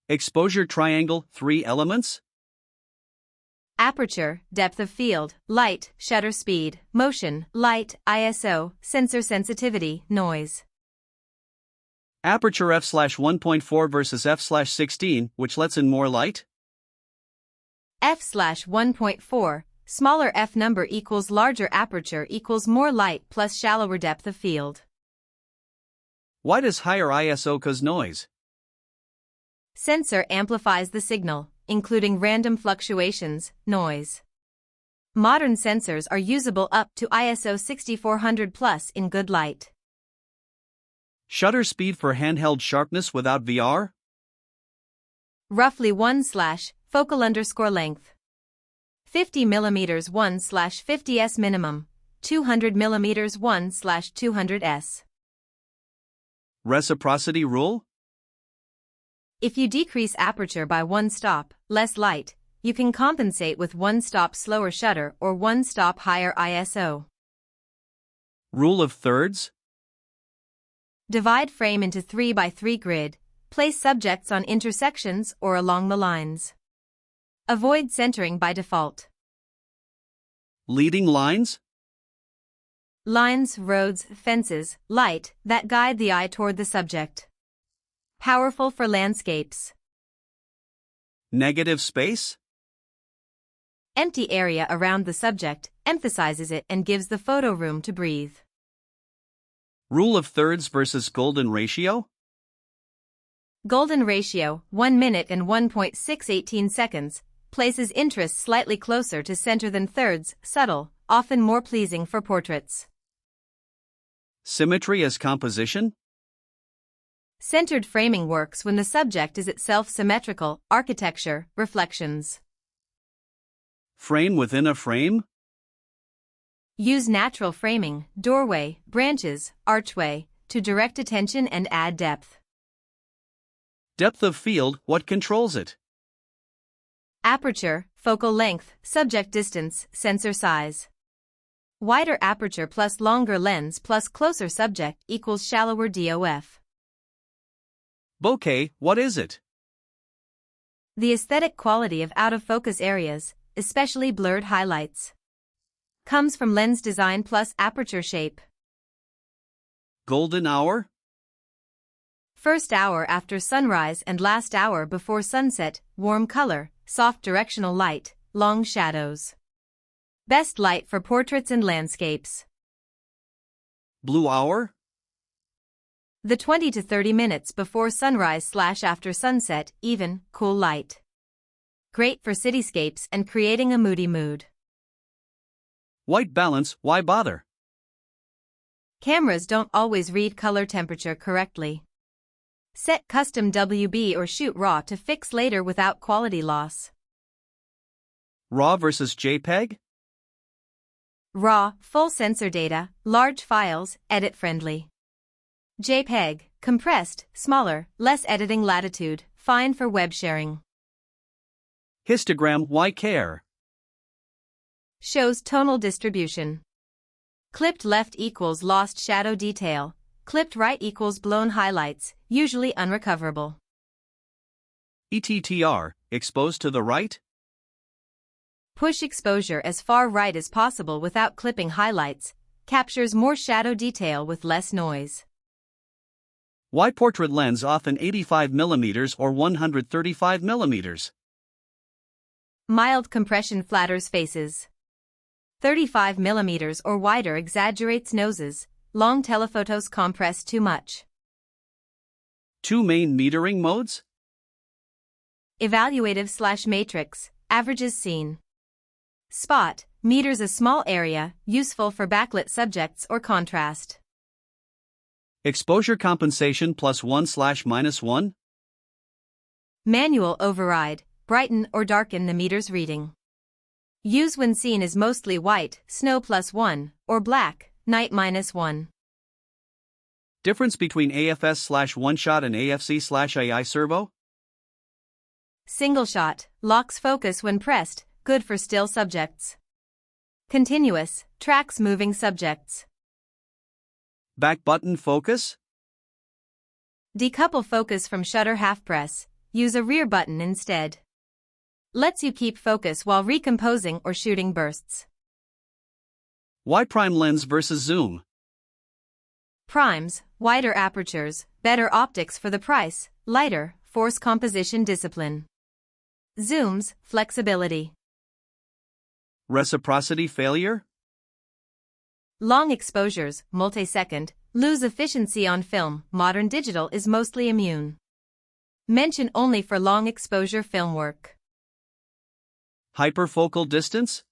Exposure triangle, 3 elements. Aperture, depth of field, light, shutter speed, motion, light, ISO, sensor sensitivity, noise. Aperture f/1.4 versus f/16, which lets in more light. f/1.4, smaller f number equals larger aperture equals more light plus shallower depth of field. Why does higher ISO cause noise? Sensor amplifies the signal, including random fluctuations, noise. Modern sensors are usable up to ISO 6400 plus in good light. Shutter speed for handheld sharpness without VR? Roughly 1/ focal underscore length. 50 mm 1/50s minimum, 200 mm 1/200s. Reciprocity rule? If you decrease aperture by 1 stop, less light, you can compensate with 1 stop slower shutter or 1 stop higher ISO. Rule of thirds? Divide frame into 3 by 3 grid, place subjects on intersections or along the lines. Avoid centering by default. Leading lines? Lines, roads, fences, light, that guide the eye toward the subject. Powerful for landscapes. Negative space? Empty area around the subject emphasizes it and gives the photo room to breathe. Rule of thirds versus golden ratio? Golden ratio, 1 minute and 1.618 seconds, places interest slightly closer to center than thirds, subtle, often more pleasing for portraits. Symmetry as composition? Centered framing works when the subject is itself symmetrical, architecture, reflections. Frame within a frame? Use natural framing, doorway, branches, archway, to direct attention and add depth. Depth of field, what controls it? Aperture, focal length, subject distance, sensor size. Wider aperture plus longer lens plus closer subject equals shallower DOF. Bokeh, what is it? The aesthetic quality of out-of-focus areas, especially blurred highlights. Comes from lens design plus aperture shape. Golden hour? First hour after sunrise and last hour before sunset, warm color, soft directional light, long shadows. Best light for portraits and landscapes. Blue hour? The 20 to 30 minutes before sunrise/after sunset, even, cool light. Great for cityscapes and creating a moody mood. White balance, why bother? Cameras don't always read color temperature correctly. Set custom WB or shoot RAW to fix later without quality loss. RAW versus JPEG? RAW, full sensor data, large files, edit-friendly. JPEG, compressed, smaller, less editing latitude, fine for web sharing. Histogram, why care? Shows tonal distribution. Clipped left equals lost shadow detail, clipped right equals blown highlights, usually unrecoverable. ETTR, exposed to the right? Push exposure as far right as possible without clipping highlights, captures more shadow detail with less noise. Why portrait lens often 85 mm or 135 mm? Mild compression flatters faces. 35 mm or wider exaggerates noses, long telephotos compress too much. 2 main metering modes? Evaluative/matrix, averages seen. Spot, meters a small area, useful for backlit subjects or contrast. Exposure compensation +1/-1? Manual override, brighten or darken the meter's reading. Use when scene is mostly white, snow +1, or black, night -1. Difference between AFS/one-shot and AFC/AI servo? Single shot, locks focus when pressed, good for still subjects. Continuous, tracks moving subjects. Back button focus? Decouple focus from shutter half press, use a rear button instead. Lets you keep focus while recomposing or shooting bursts. Why prime lens versus zoom? Primes, wider apertures, better optics for the price, lighter, force composition discipline. Zooms, flexibility. Reciprocity failure? Long exposures, multi-second, lose efficiency on film. Modern digital is mostly immune. Mention only for long exposure film work. Hyperfocal distance?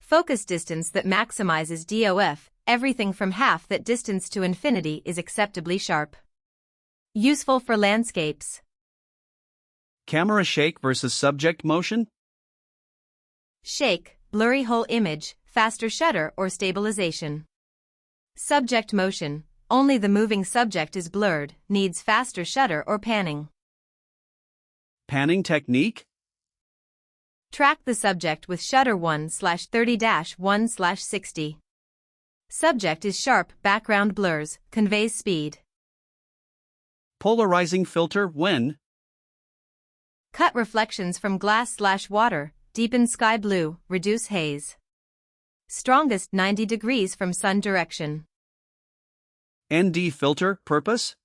Focus distance that maximizes DOF, everything from half that distance to infinity is acceptably sharp. Useful for landscapes. Camera shake versus subject motion? Shake, blurry whole image, faster shutter or stabilization. Subject motion, only the moving subject is blurred, needs faster shutter or panning. Panning technique? Track the subject with shutter 1/30-1/60. Subject is sharp, background blurs, conveys speed. Polarizing filter when? Cut reflections from glass/water, deepen sky blue, reduce haze. Strongest 90 degrees from sun direction. ND filter purpose?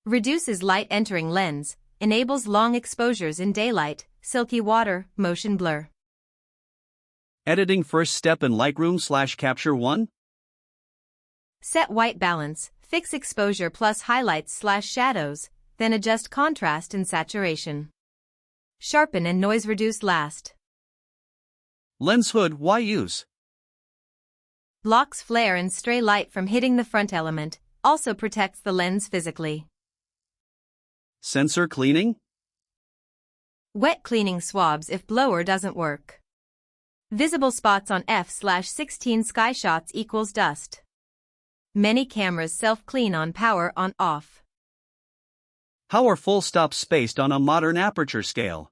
Reduces light entering lens, enables long exposures in daylight, silky water, motion blur. Editing first step in Lightroom/Capture One? Set white balance, fix exposure plus highlights/shadows, then adjust contrast and saturation. Sharpen and noise reduce last. Lens hood why use? Blocks flare and stray light from hitting the front element, also protects the lens physically. Sensor cleaning? Wet cleaning swabs if blower doesn't work. Visible spots on f/16 sky shots equals dust. Many cameras self-clean on power on/off. How are full stops spaced on a modern aperture scale?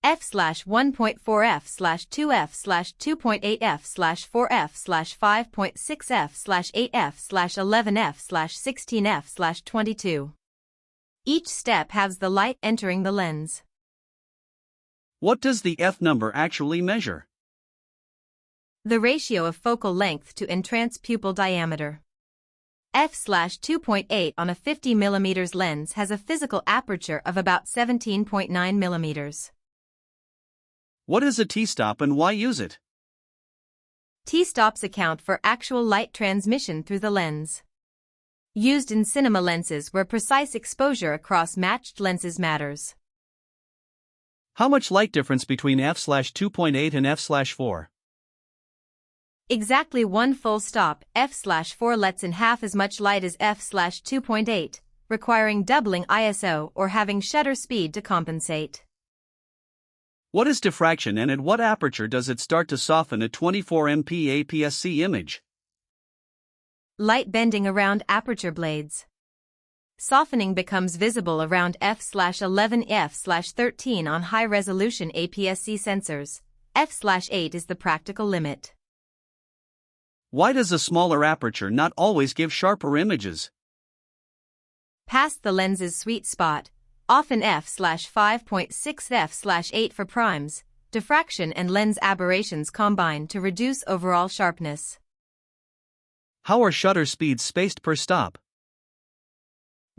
f/1.4 f/2 f/2.8 f/4 f/5.6 f/8 f/11 f/16 f/22. Each step has the light entering the lens. What does the f number actually measure? The ratio of focal length to entrance pupil diameter. f/2.8 on a 50 mm lens has a physical aperture of about 17.9 mm. What is a t-stop and why use it? T-stops account for actual light transmission through the lens. Used in cinema lenses where precise exposure across matched lenses matters. How much light difference between f/2.8 and f/4? Exactly one full stop. f/4 lets in half as much light as f/2.8, requiring doubling ISO or having shutter speed to compensate. What is diffraction and at what aperture does it start to soften a 24 MP APS-C image? Light bending around aperture blades. Softening becomes visible around f/11 f/13 on high-resolution APS-C sensors. f/8 is the practical limit. Why does a smaller aperture not always give sharper images? Past the lens's sweet spot, often f/5.6 f/8 for primes, diffraction and lens aberrations combine to reduce overall sharpness. How are shutter speeds spaced per stop?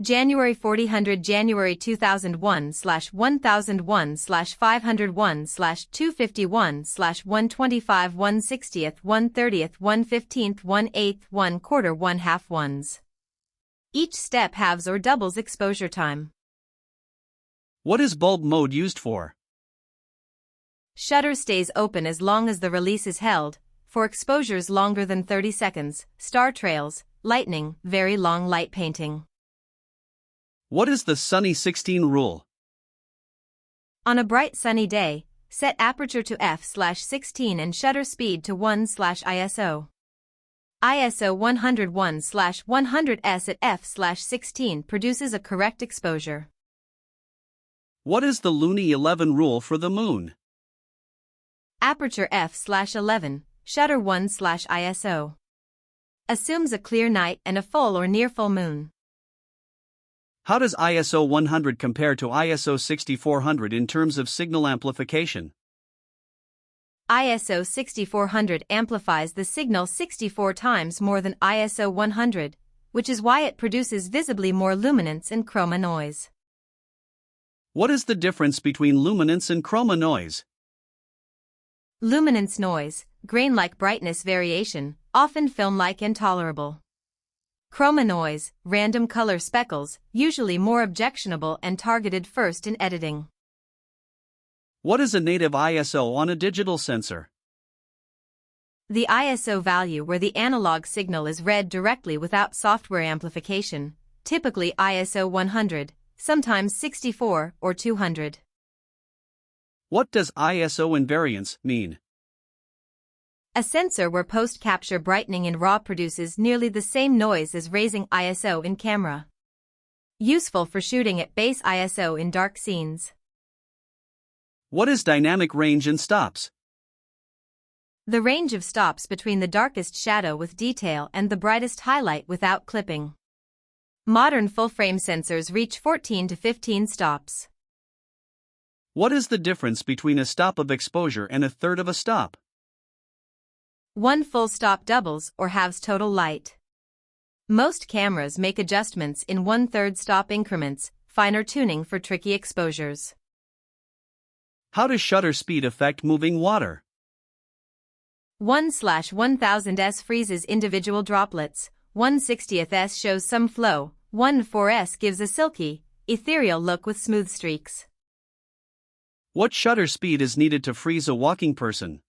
January 4000 January 2001/1001/501/251/125 1/60th 1/30th 1/15th 1/8th 1/4 1/2 ones. Each step halves or doubles exposure time. What is bulb mode used for? Shutter stays open as long as the release is held, for exposures longer than 30 seconds, star trails, lightning, very long light painting. What is the sunny 16 rule? On a bright sunny day, set aperture to f/16 and shutter speed to 1/ISO. ISO 101/100s at f/16 produces a correct exposure. What is the Looney 11 rule for the moon? Aperture f/11, shutter 1/ISO. Assumes a clear night and a full or near full moon. How does ISO 100 compare to ISO 6400 in terms of signal amplification? ISO 6400 amplifies the signal 64 times more than ISO 100, which is why it produces visibly more luminance and chroma noise. What is the difference between luminance and chroma noise? Luminance noise, grain-like brightness variation, often film-like intolerable. Chroma noise, random color speckles, usually more objectionable and targeted first in editing. What is a native ISO on a digital sensor? The ISO value where the analog signal is read directly without software amplification, typically ISO 100, sometimes 64 or 200. What does ISO invariance mean? A sensor where post-capture brightening in RAW produces nearly the same noise as raising ISO in camera. Useful for shooting at base ISO in dark scenes. What is dynamic range and stops? The range of stops between the darkest shadow with detail and the brightest highlight without clipping. Modern full-frame sensors reach 14 to 15 stops. What is the difference between a stop of exposure and a third of a stop? One full stop doubles or halves total light. Most cameras make adjustments in 1/3 stop increments, finer tuning for tricky exposures. How does shutter speed affect moving water? 1/1000s freezes individual droplets, 1/60s shows some flow, 1/4s gives a silky, ethereal look with smooth streaks. What shutter speed is needed to freeze a walking person?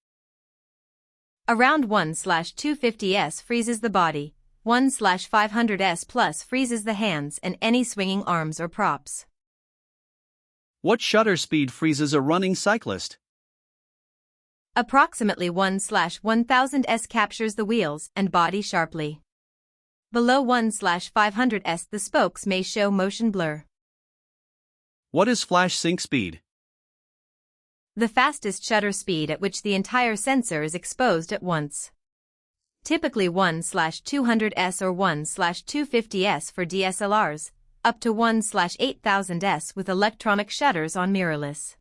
Around 1/250s freezes the body, 1/500s plus freezes the hands and any swinging arms or props. What shutter speed freezes a running cyclist? Approximately 1/1000s captures the wheels and body sharply. Below 1/500s the spokes may show motion blur. What is flash sync speed? The fastest shutter speed at which the entire sensor is exposed at once. Typically 1/200s or 1/250s for DSLRs, up to 1/8000s with electronic shutters on mirrorless.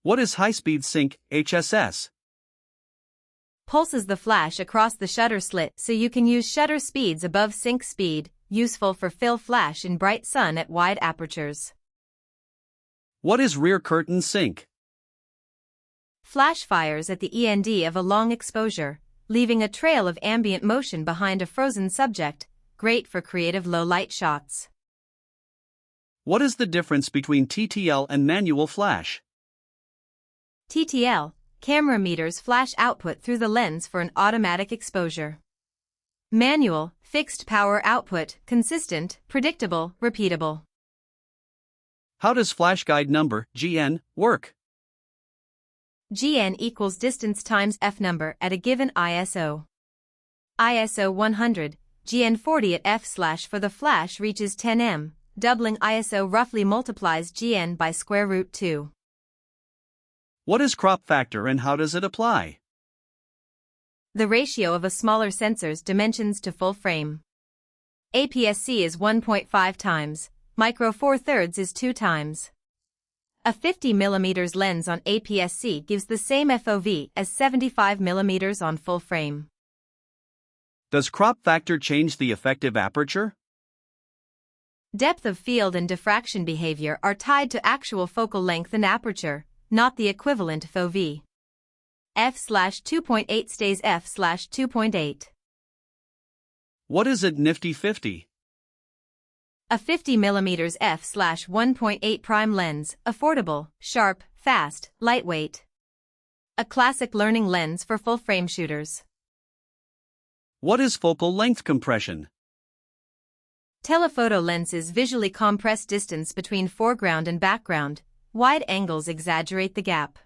What is high-speed sync, HSS? Pulses the flash across the shutter slit so you can use shutter speeds above sync speed, useful for fill flash in bright sun at wide apertures. What is rear curtain sync? Flash fires at the end of a long exposure, leaving a trail of ambient motion behind a frozen subject, great for creative low-light shots. What is the difference between TTL and manual flash? TTL, camera meters flash output through the lens for an automatic exposure. Manual, fixed power output, consistent, predictable, repeatable. How does flash guide number, GN, work? GN equals distance times F number at a given ISO. ISO 100, GN 40 at F/ for the flash reaches 10m, doubling ISO roughly multiplies GN by square root 2. What is crop factor and how does it apply? The ratio of a smaller sensor's dimensions to full frame. APS-C is 1.5 times, micro 4/3 is 2 times. A 50mm lens on APS-C gives the same FOV as 75mm on full frame. Does crop factor change the effective aperture? Depth of field and diffraction behavior are tied to actual focal length and aperture, not the equivalent FOV. F/2.8 stays F/2.8. What is a nifty 50? A 50mm f/1.8 prime lens, affordable, sharp, fast, lightweight. A classic learning lens for full-frame shooters. What is focal length compression? Telephoto lenses visually compress distance between foreground and background. Wide angles exaggerate the gap.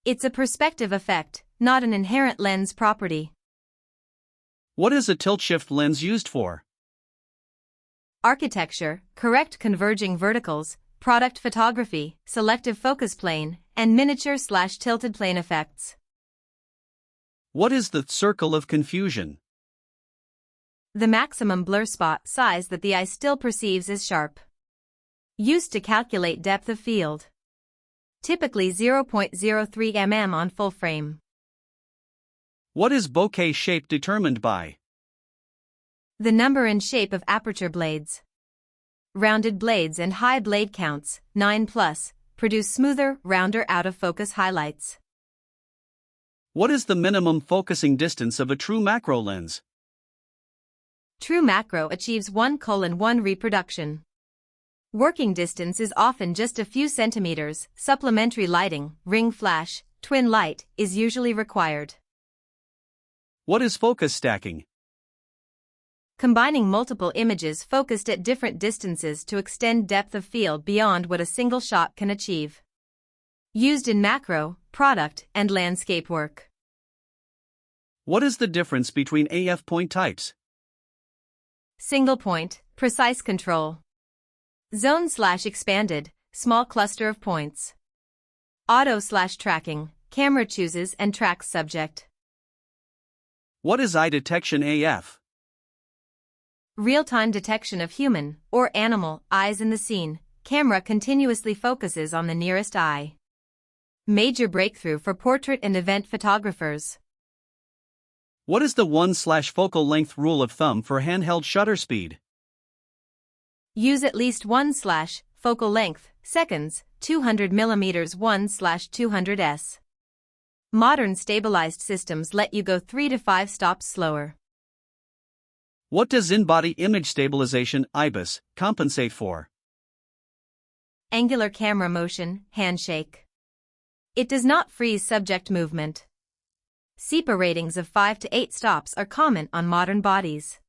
It's a perspective effect, not an inherent lens property. What is a tilt-shift lens used for? Architecture, correct converging verticals, product photography, selective focus plane, and miniature/tilted plane effects. What is the circle of confusion? The maximum blur spot size that the eye still perceives is sharp. Used to calculate depth of field. Typically 0.03 mm on full frame. What is bokeh shape determined by? The number and shape of aperture blades. Rounded blades and high blade counts, 9+, produce smoother, rounder out-of-focus highlights. What is the minimum focusing distance of a true macro lens? True macro achieves 1:1 reproduction. Working distance is often just a few centimeters. Supplementary lighting, ring flash, twin light, is usually required. What is focus stacking? Combining multiple images focused at different distances to extend depth of field beyond what a single shot can achieve. Used in macro, product, and landscape work. What is the difference between AF point types? Single point, precise control. Zone/expanded, small cluster of points. Auto/tracking, camera chooses and tracks subject. What is eye detection AF? Real-time detection of human or animal eyes in the scene. Camera continuously focuses on the nearest eye. Major breakthrough for portrait and event photographers. What is the 1/focal length rule of thumb for handheld shutter speed? Use at least 1/focal length, seconds, 200 mm 1/200s. Modern stabilized systems let you go 3 to 5 stops slower. What does in-body image stabilization (IBIS) compensate for? Angular camera motion, handshake. It does not freeze subject movement. SEPA ratings of 5 to 8 stops are common on modern bodies.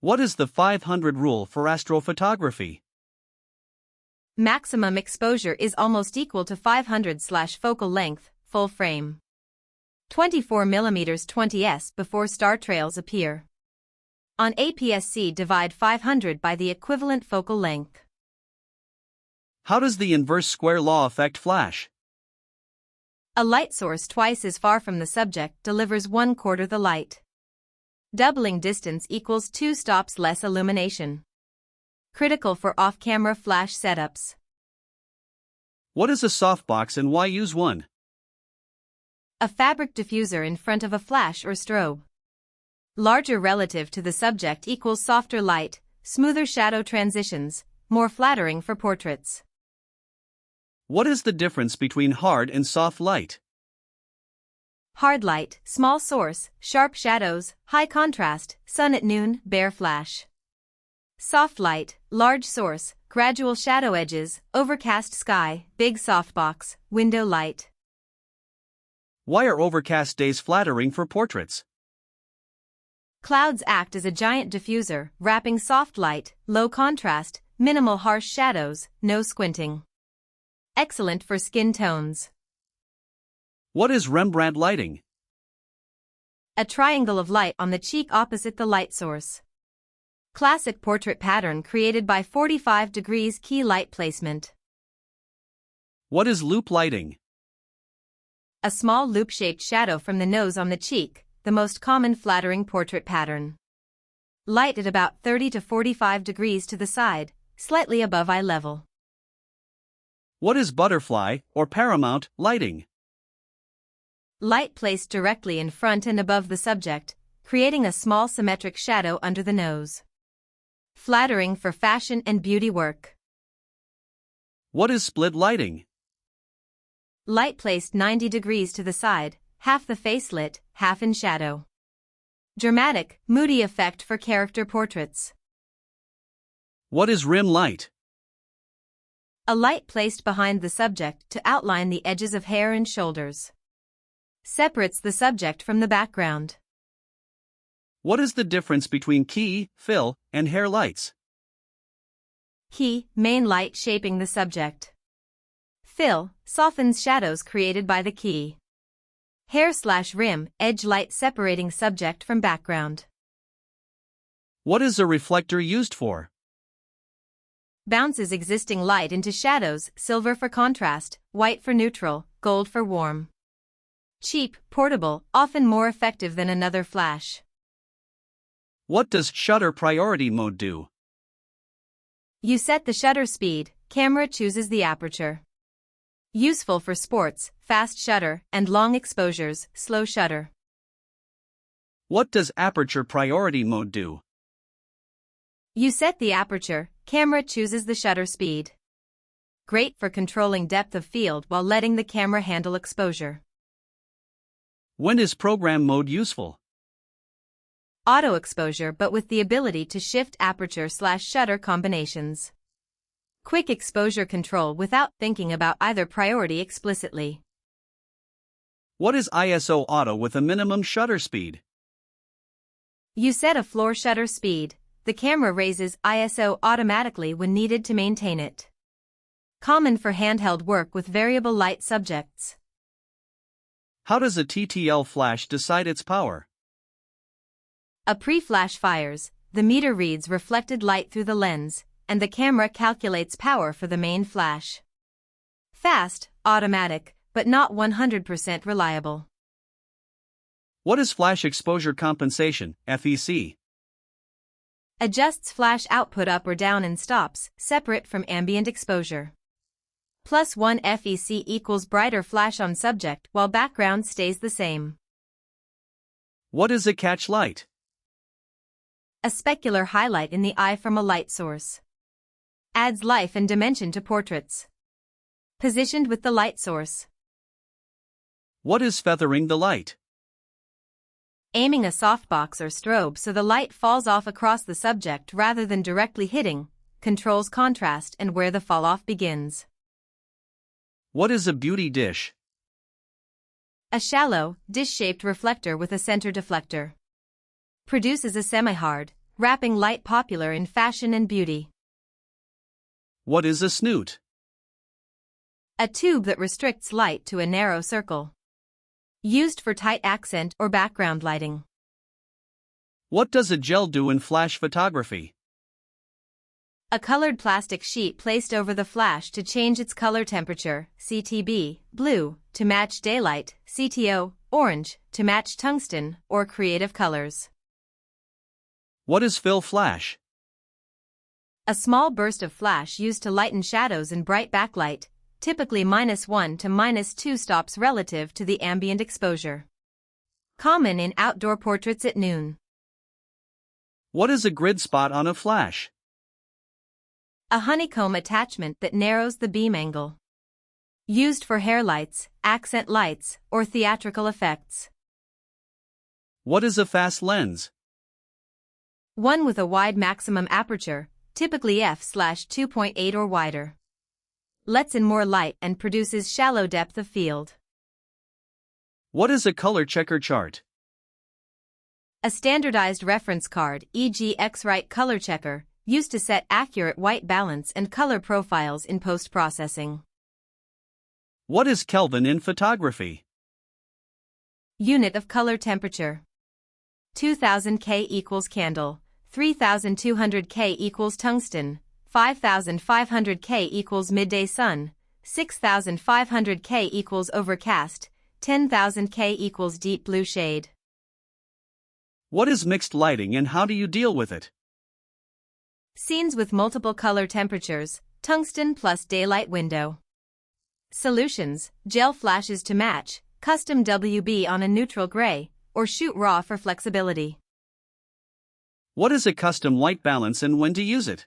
What is the 500 rule for astrophotography? Maximum exposure is almost equal to 500/focal length, full frame. 24 mm 20s before star trails appear. On APS-C, divide 500 by the equivalent focal length. How does the inverse square law affect flash? A light source twice as far from the subject delivers 1/4 the light. Doubling distance equals 2 stops less illumination. Critical for off-camera flash setups. What is a softbox and why use one? A fabric diffuser in front of a flash or strobe. Larger relative to the subject equals softer light, smoother shadow transitions, more flattering for portraits. What is the difference between hard and soft light? Hard light, small source, sharp shadows, high contrast, sun at noon, bare flash. Soft light, large source, gradual shadow edges, overcast sky, big softbox, window light. Why are overcast days flattering for portraits? Clouds act as a giant diffuser, wrapping soft light, low contrast, minimal harsh shadows, no squinting. Excellent for skin tones. What is Rembrandt lighting? A triangle of light on the cheek opposite the light source. Classic portrait pattern created by 45 degrees key light placement. What is loop lighting? A small loop-shaped shadow from the nose on the cheek, the most common flattering portrait pattern. Light at about 30 to 45 degrees to the side, slightly above eye level. What is butterfly or paramount lighting? Light placed directly in front and above the subject, creating a small symmetric shadow under the nose. Flattering for fashion and beauty work. What is split lighting? Light placed 90 degrees to the side, half the face lit, half in shadow. Dramatic, moody effect for character portraits. What is rim light? A light placed behind the subject to outline the edges of hair and shoulders. Separates the subject from the background. What is the difference between key, fill, and hair lights? Key, main light shaping the subject. Fill, softens shadows created by the key. Hair/rim, edge light separating subject from background. What is a reflector used for? Bounces existing light into shadows, silver for contrast, white for neutral, gold for warm. Cheap, portable, often more effective than another flash. What does shutter priority mode do? You set the shutter speed, camera chooses the aperture. Useful for sports, fast shutter, and long exposures, slow shutter. What does aperture priority mode do? You set the aperture, camera chooses the shutter speed. Great for controlling depth of field while letting the camera handle exposure. When is program mode useful? Auto exposure, but with the ability to shift aperture/shutter combinations. Quick exposure control without thinking about either priority explicitly. What is ISO auto with a minimum shutter speed? You set a floor shutter speed. The camera raises ISO automatically when needed to maintain it. Common for handheld work with variable light subjects. How does a TTL flash decide its power? A pre-flash fires, the meter reads reflected light through the lens, and the camera calculates power for the main flash. Fast, automatic, but not 100% reliable. What is flash exposure compensation, FEC? Adjusts flash output up or down in stops, separate from ambient exposure. +1 FEC equals brighter flash on subject while background stays the same. What is a catch light? A specular highlight in the eye from a light source. Adds life and dimension to portraits. Positioned with the light source. What is feathering the light? Aiming a softbox or strobe so the light falls off across the subject rather than directly hitting, controls contrast and where the fall-off begins. What is a beauty dish? A shallow, dish-shaped reflector with a center deflector. Produces a semi-hard, wrapping light popular in fashion and beauty. What is a snoot? A tube that restricts light to a narrow circle. Used for tight accent or background lighting. What does a gel do in flash photography? A colored plastic sheet placed over the flash to change its color temperature, CTB, blue, to match daylight, CTO, orange, to match tungsten, or creative colors. What is fill flash? A small burst of flash used to lighten shadows in bright backlight, typically -1 to -2 stops relative to the ambient exposure. Common in outdoor portraits at noon. What is a grid spot on a flash? A honeycomb attachment that narrows the beam angle. Used for hair lights, accent lights, or theatrical effects. What is a fast lens? One with a wide maximum aperture, typically f/2.8 or wider. Lets in more light and produces shallow depth of field. What is a color checker chart? A standardized reference card, e.g. X-Rite color checker, used to set accurate white balance and color profiles in post-processing. What is Kelvin in photography? Unit of color temperature. 2000 K equals candle, 3200 K equals tungsten, 5500 K equals midday sun, 6500 K equals overcast, 10,000 K equals deep blue shade. What is mixed lighting and how do you deal with it? Scenes with multiple color temperatures, tungsten plus daylight window. Solutions, gel flashes to match, custom WB on a neutral gray, or shoot raw for flexibility. What is a custom white balance and when to use it?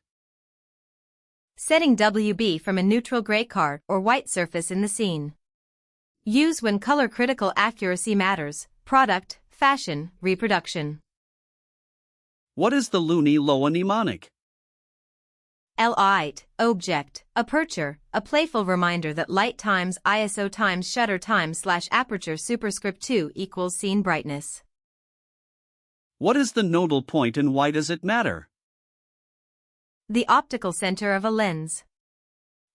Setting WB from a neutral gray card or white surface in the scene. Use when color critical accuracy matters, product, fashion, reproduction. What is the Looney-Loa mnemonic? Light, object, aperture, a playful reminder that light times ISO times shutter times /aperture superscript 2 equals scene brightness. What is the nodal point and why does it matter? The optical center of a lens.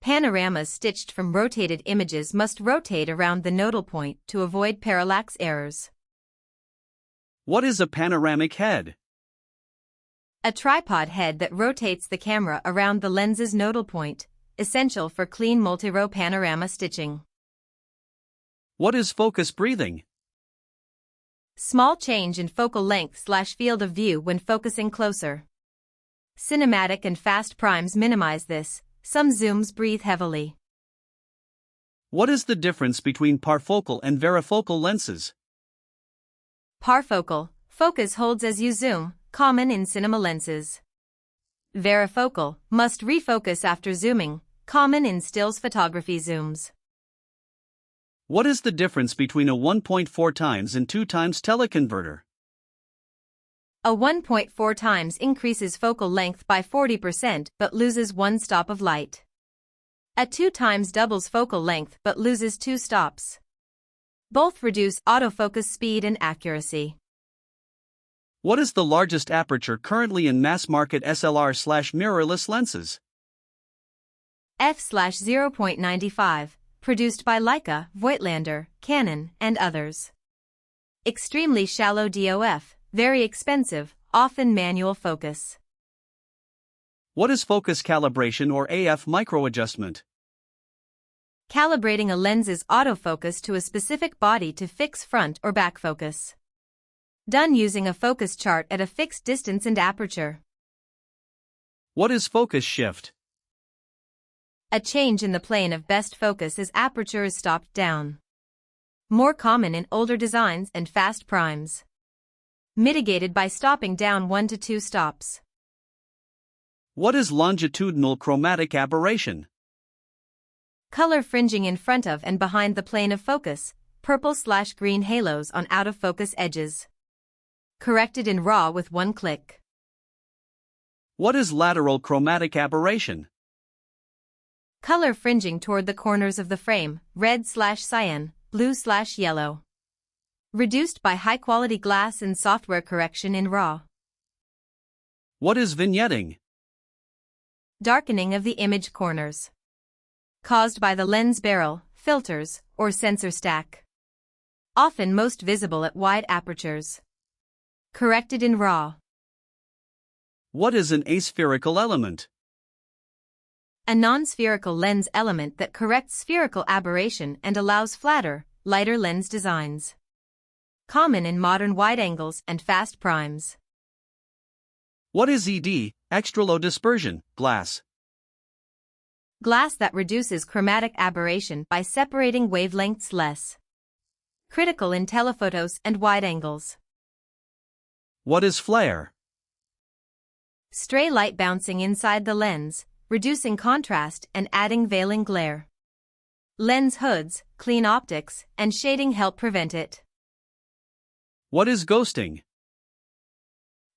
Panoramas stitched from rotated images must rotate around the nodal point to avoid parallax errors. What is a panoramic head? A tripod head that rotates the camera around the lens's nodal point, essential for clean multi-row panorama stitching. What is focus breathing? Small change in focal length/field of view when focusing closer. Cinematic and fast primes minimize this. Some zooms breathe heavily. What is the difference between parfocal and varifocal lenses? Parfocal, focus holds as you zoom, common in cinema lenses. Varifocal, must refocus after zooming, common in stills photography zooms. What is the difference between a 1.4 times and 2 times teleconverter? A 1.4 times increases focal length by 40% but loses 1 stop of light. A 2 times doubles focal length but loses 2 stops. Both reduce autofocus speed and accuracy. What is the largest aperture currently in mass-market SLR/mirrorless lenses? f/0.95, produced by Leica, Voigtlander, Canon, and others. Extremely shallow DOF, very expensive, often manual focus. What is focus calibration or AF microadjustment? Calibrating a lens's autofocus to a specific body to fix front or back focus. Done using a focus chart at a fixed distance and aperture. What is focus shift? A change in the plane of best focus as aperture is stopped down. More common in older designs and fast primes. Mitigated by stopping down 1 to 2 stops. What is longitudinal chromatic aberration? Color fringing in front of and behind the plane of focus, purple/green halos on out-of-focus edges. Corrected in RAW with 1 click. What is lateral chromatic aberration? Color fringing toward the corners of the frame, red/cyan, blue/yellow. Reduced by high-quality glass and software correction in RAW. What is vignetting? Darkening of the image corners. Caused by the lens barrel, filters, or sensor stack. Often most visible at wide apertures. Corrected in RAW. What is an aspherical element? A non-spherical lens element that corrects spherical aberration and allows flatter, lighter lens designs. Common in modern wide angles and fast primes. What is ED, extra low dispersion, glass? Glass that reduces chromatic aberration by separating wavelengths less. Critical in telephotos and wide angles. What is flare? Stray light bouncing inside the lens, reducing contrast and adding veiling glare. Lens hoods, clean optics, and shading help prevent it. What is ghosting?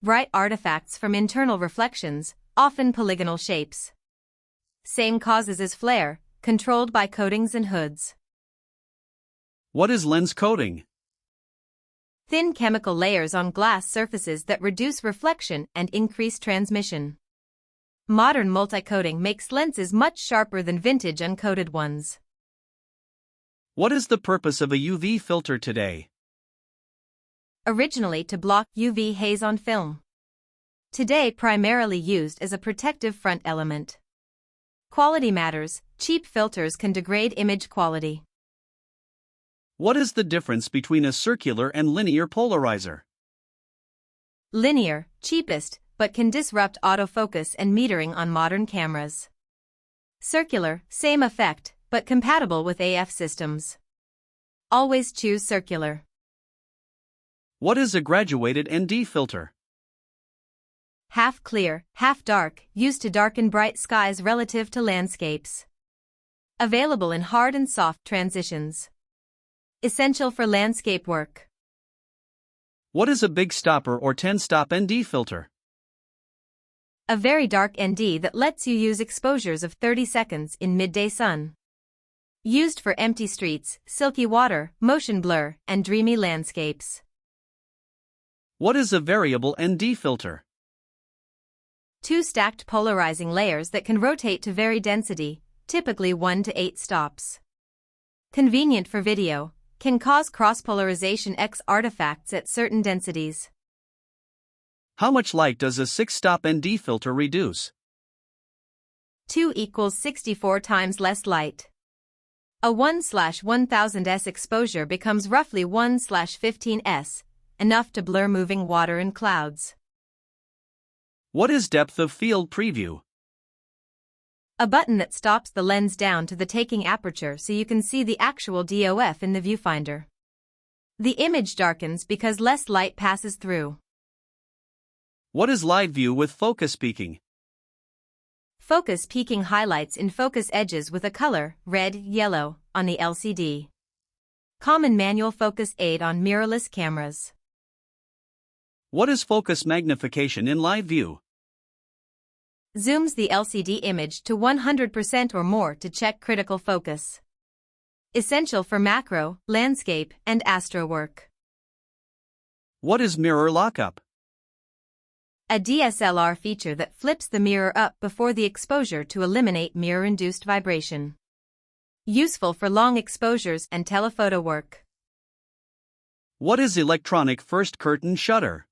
Bright artifacts from internal reflections, often polygonal shapes. Same causes as flare, controlled by coatings and hoods. What is lens coating? Thin chemical layers on glass surfaces that reduce reflection and increase transmission. Modern multi-coating makes lenses much sharper than vintage uncoated ones. What is the purpose of a UV filter today? Originally to block UV haze on film. Today primarily used as a protective front element. Quality matters, cheap filters can degrade image quality. What is the difference between a circular and linear polarizer? Linear, cheapest, but can disrupt autofocus and metering on modern cameras. Circular, same effect, but compatible with AF systems. Always choose circular. What is a graduated ND filter? Half clear, half dark, used to darken bright skies relative to landscapes. Available in hard and soft transitions. Essential for landscape work. What is a big stopper or 10-stop ND filter? A very dark ND that lets you use exposures of 30 seconds in midday sun. Used for empty streets, silky water, motion blur, and dreamy landscapes. What is a variable ND filter? 2 stacked polarizing layers that can rotate to vary density, typically 1 to 8 stops. Convenient for video, can cause cross-polarization X artifacts at certain densities. How much light does a 6-stop ND filter reduce? 2 equals 64 times less light. A 1/1000s exposure becomes roughly 1/15s, enough to blur moving water and clouds. What is depth of field preview? A button that stops the lens down to the taking aperture so you can see the actual DOF in the viewfinder. The image darkens because less light passes through. What is live view with focus peaking? Focus peaking highlights in focus edges with a color, red, yellow, on the LCD. Common manual focus aid on mirrorless cameras. What is focus magnification in live view? Zooms the LCD image to 100% or more to check critical focus. Essential for macro, landscape, and astro work. What is mirror lockup? A DSLR feature that flips the mirror up before the exposure to eliminate mirror-induced vibration. Useful for long exposures and telephoto work. What is electronic first curtain shutter?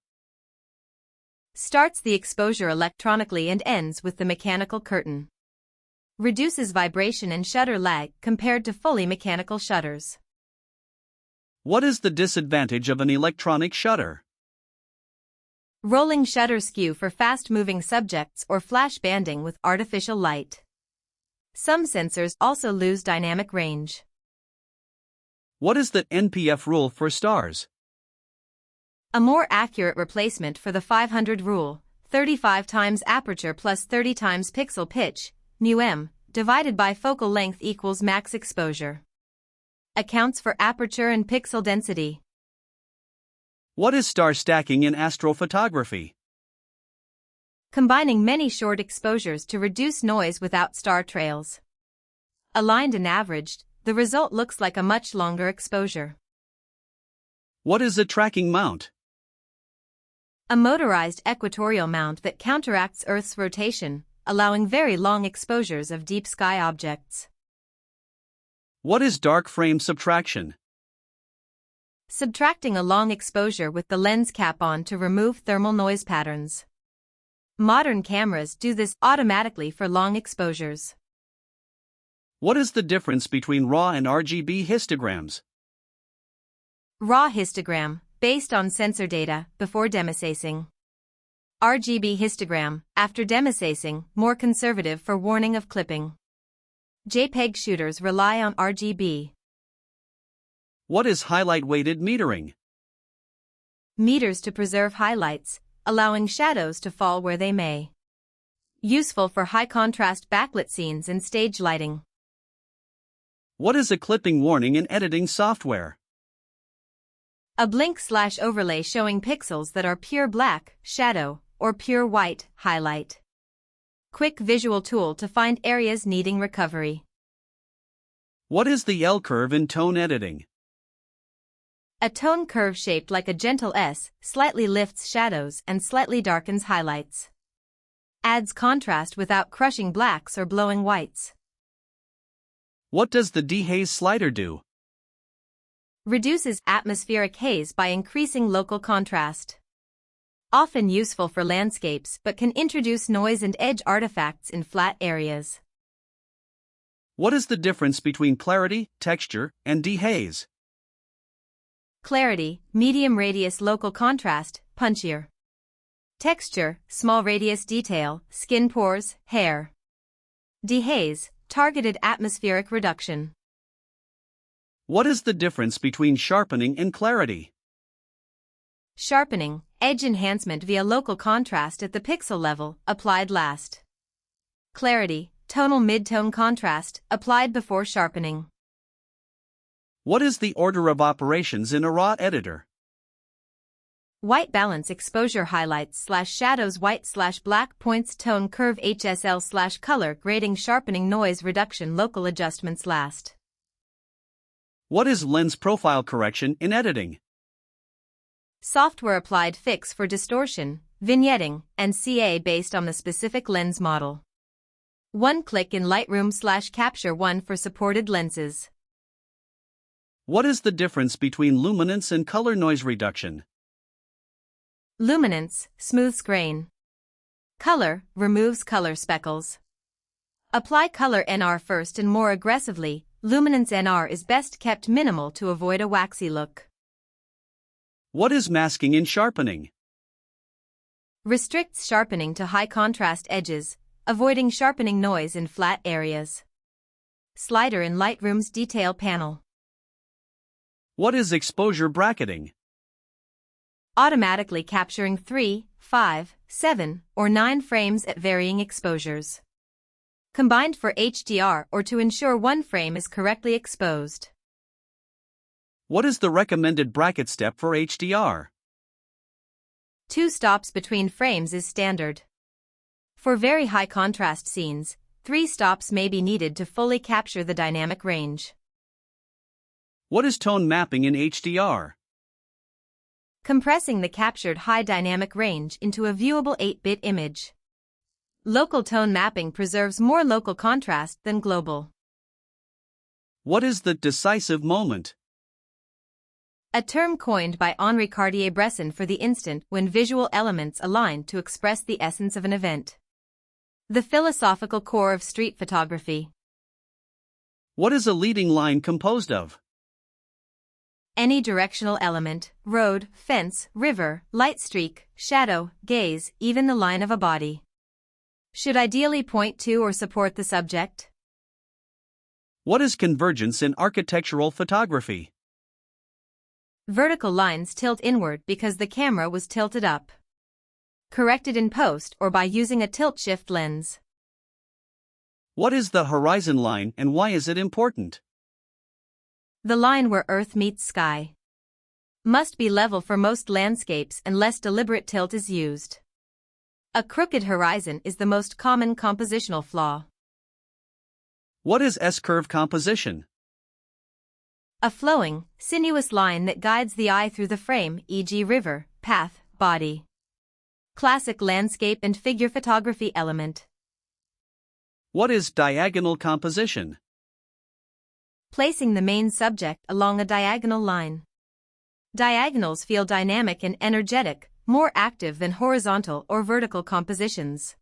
Starts the exposure electronically and ends with the mechanical curtain. Reduces vibration and shutter lag compared to fully mechanical shutters. What is the disadvantage of an electronic shutter? Rolling shutter skew for fast-moving subjects or flash banding with artificial light. Some sensors also lose dynamic range. What is the NPF rule for stars? A more accurate replacement for the 500 rule, 35 times aperture plus 30 times pixel pitch, μm, divided by focal length equals max exposure. Accounts for aperture and pixel density. What is star stacking in astrophotography? Combining many short exposures to reduce noise without star trails. Aligned and averaged, the result looks like a much longer exposure. What is a tracking mount? A motorized equatorial mount that counteracts Earth's rotation, allowing very long exposures of deep sky objects. What is dark frame subtraction? Subtracting a long exposure with the lens cap on to remove thermal noise patterns. Modern cameras do this automatically for long exposures. What is the difference between RAW and RGB histograms? RAW histogram, based on sensor data, before demosacing. RGB histogram, after demosacing, more conservative for warning of clipping. JPEG shooters rely on RGB. What is highlight-weighted metering? Meters to preserve highlights, allowing shadows to fall where they may. Useful for high-contrast backlit scenes and stage lighting. What is a clipping warning in editing software? A blink/overlay showing pixels that are pure black, shadow, or pure white, highlight. Quick visual tool to find areas needing recovery. What is the L-curve in tone editing? A tone curve shaped like a gentle S, slightly lifts shadows and slightly darkens highlights. Adds contrast without crushing blacks or blowing whites. What does the dehaze slider do? Reduces atmospheric haze by increasing local contrast. Often useful for landscapes but can introduce noise and edge artifacts in flat areas. What is the difference between clarity, texture, and dehaze? Clarity, medium radius local contrast, punchier. Texture, small radius detail, skin pores, hair. Dehaze, targeted atmospheric reduction. What is the difference between sharpening and clarity? Sharpening, edge enhancement via local contrast at the pixel level, applied last. Clarity, tonal mid-tone contrast, applied before sharpening. What is the order of operations in a RAW editor? White balance exposure highlights/shadows white/black points tone curve HSL/color grading sharpening noise reduction local adjustments last. What is lens profile correction in editing? Software applied fix for distortion, vignetting, and CA based on the specific lens model. One click in Lightroom/Capture One for supported lenses. What is the difference between luminance and color noise reduction? Luminance, smooths grain. Color, removes color speckles. Apply color NR first and more aggressively. Luminance NR is best kept minimal to avoid a waxy look. What is masking and sharpening? Restricts sharpening to high contrast edges, avoiding sharpening noise in flat areas. Slider in Lightroom's detail panel. What is exposure bracketing? Automatically capturing 3, 5, 7, or 9 frames at varying exposures. Combined for HDR or to ensure one frame is correctly exposed. What is the recommended bracket step for HDR? 2 stops between frames is standard. For very high contrast scenes, 3 stops may be needed to fully capture the dynamic range. What is tone mapping in HDR? Compressing the captured high dynamic range into a viewable 8-bit image. Local tone mapping preserves more local contrast than global. What is the decisive moment? A term coined by Henri Cartier-Bresson for the instant when visual elements align to express the essence of an event. The philosophical core of street photography. What is a leading line composed of? Any directional element, road, fence, river, light streak, shadow, gaze, even the line of a body. Should ideally point to or support the subject. What is convergence in architectural photography? Vertical lines tilt inward because the camera was tilted up. Corrected in post or by using a tilt-shift lens. What is the horizon line and why is it important? The line where Earth meets sky. Must be level for most landscapes unless deliberate tilt is used. A crooked horizon is the most common compositional flaw. What is S-curve composition? A flowing, sinuous line that guides the eye through the frame, e.g. river, path, body. Classic landscape and figure photography element. What is diagonal composition? Placing the main subject along a diagonal line. Diagonals feel dynamic and energetic, more active than horizontal or vertical compositions.